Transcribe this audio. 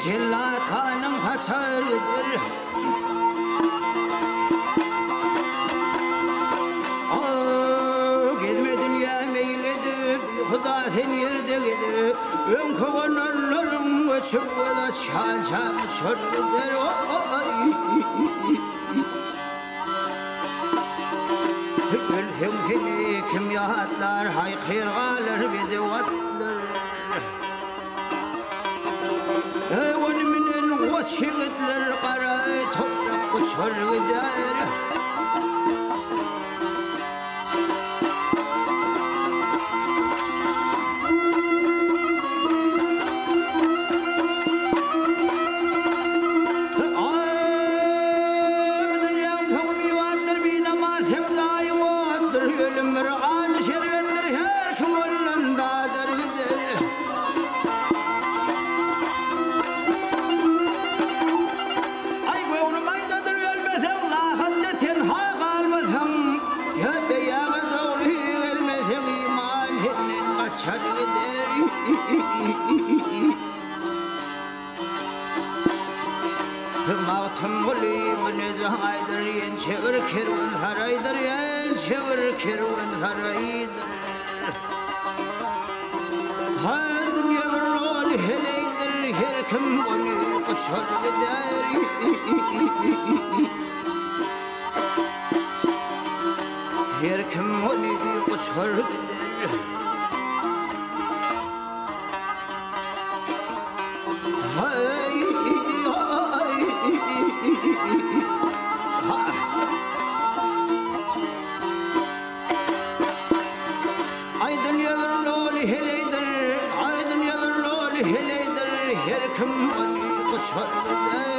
Cellatanım hasarıdır. Gelmedin ya meyledir, Huda sen yerde gelir. Ön kovanlarım açıp da çağacağım çorludur. Gülsün seni kim yahatlar, haykırgalar bizi vatlar. Önümden koç yiğitler, kara toprak uçar gider. Mağtum olayım ne zahaydır yen çevir kervan haraydır yen çevir kervan haraydır. Hadım yavur ol heleydir her kim onu uçar gider. Her kim onu uçar gider. Aydın yavur ol heleydir, aydın yavur ol heleydir, her kim onu uçar gider.